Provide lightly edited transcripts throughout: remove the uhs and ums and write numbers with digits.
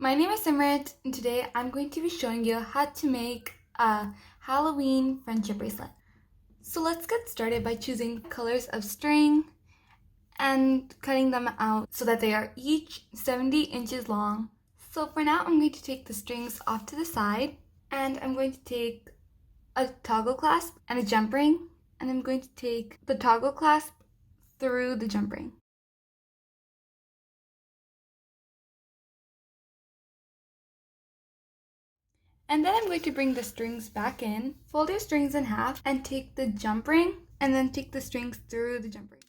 My name is Simrat, and today I'm going to be showing you how to make a Halloween friendship bracelet. So let's get started by choosing colors of string and cutting them out so that they are each 70 inches long. So for now, I'm going to take the strings off to the side, and I'm going to take a toggle clasp and a jump ring, and I'm going to take the toggle clasp through the jump ring. And then I'm going to bring the strings back in, fold your strings in half, and take the jump ring, and then take the strings through the jump ring.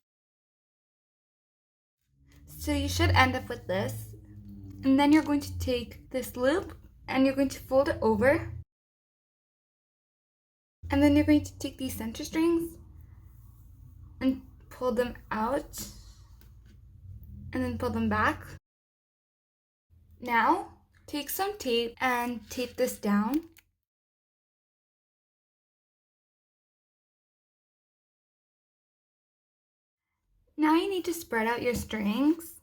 So you should end up with this. And then you're going to take this loop, and you're going to fold it over. And then you're going to take these center strings and pull them out, and then pull them back. Now, take some tape and tape this down. Now you need to spread out your strings.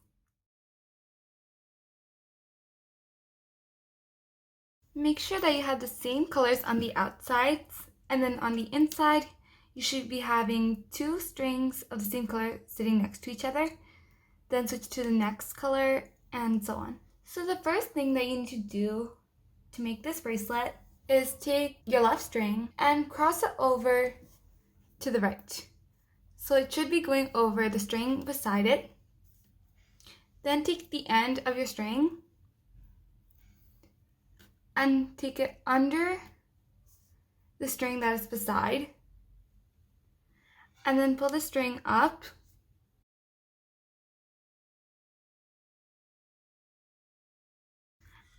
Make sure that you have the same colors on the outsides, and then on the inside, you should be having 2 strings of the same color sitting next to each other. Then switch to the next color, and so on. So the first thing that you need to do to make this bracelet is take your left string and cross it over to the right. So it should be going over the string beside it. Then take the end of your string and take it under the string that is beside, and then pull the string up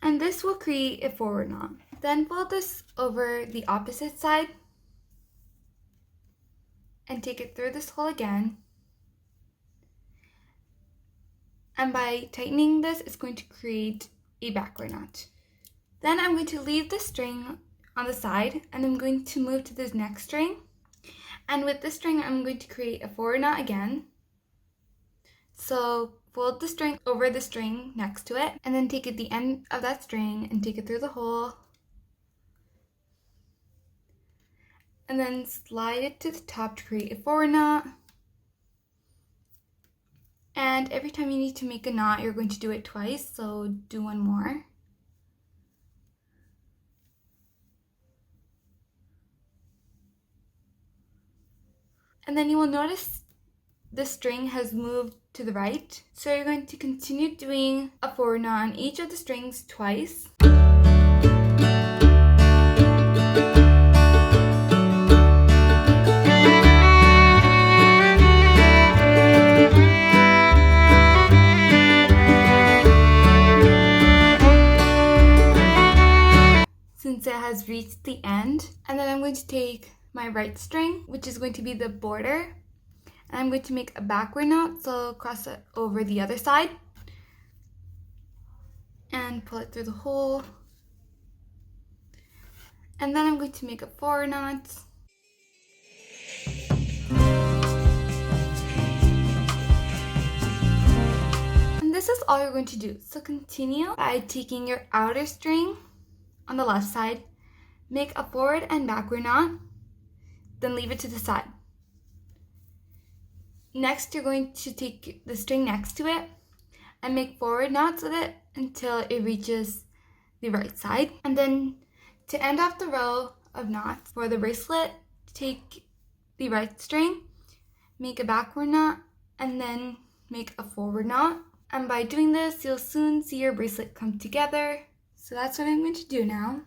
and this will create a forward knot. Then fold this over the opposite side and take it through this hole again. And by tightening this, it's going to create a backward knot. Then I'm going to leave the string on the side, and I'm going to move to this next string. And with this string, I'm going to create a forward knot again. So fold the string over the string next to it, and then take at the end of that string and take it through the hole. And then slide it to the top to create a forward knot. And every time you need to make a knot, you're going to do it twice, so do one more. And then you will notice the string has moved to the right. So you're going to continue doing a forward knot on each of the strings twice. Since it has reached the end. And then I'm going to take my right string, which is going to be the border, and I'm going to make a backward knot, so cross it over the other side and pull it through the hole. And then I'm going to make a forward knot. And this is all you're going to do. So continue by taking your outer string on the left side, make a forward and backward knot, then leave it to the side. Next, you're going to take the string next to it and make forward knots with it until it reaches the right side. And then to end off the row of knots for the bracelet, take the right string, make a backward knot, and then make a forward knot. And by doing this, you'll soon see your bracelet come together. So that's what I'm going to do now.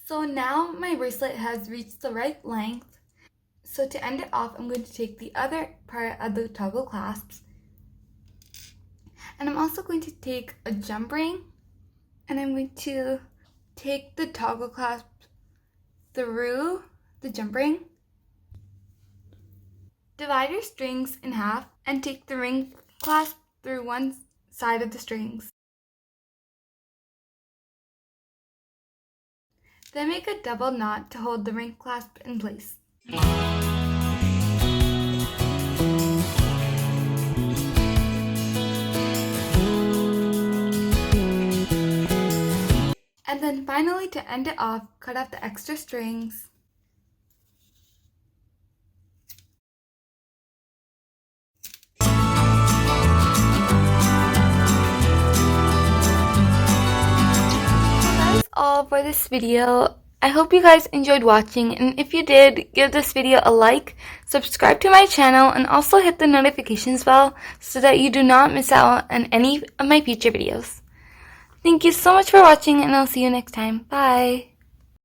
So now my bracelet has reached the right length. So to end it off, I'm going to take the other part of the toggle clasps, and I'm also going to take a jump ring, and I'm going to take the toggle clasp through the jump ring. Divide your strings in half and take the ring clasp through one side of the strings. Then make a double knot to hold the ring clasp in place. And then finally, to end it off, cut off the extra strings. That's all for this video. I hope you guys enjoyed watching, and if you did, give this video a like, subscribe to my channel, and also hit the notifications bell so that you do not miss out on any of my future videos. Thank you so much for watching, and I'll see you next time. Bye!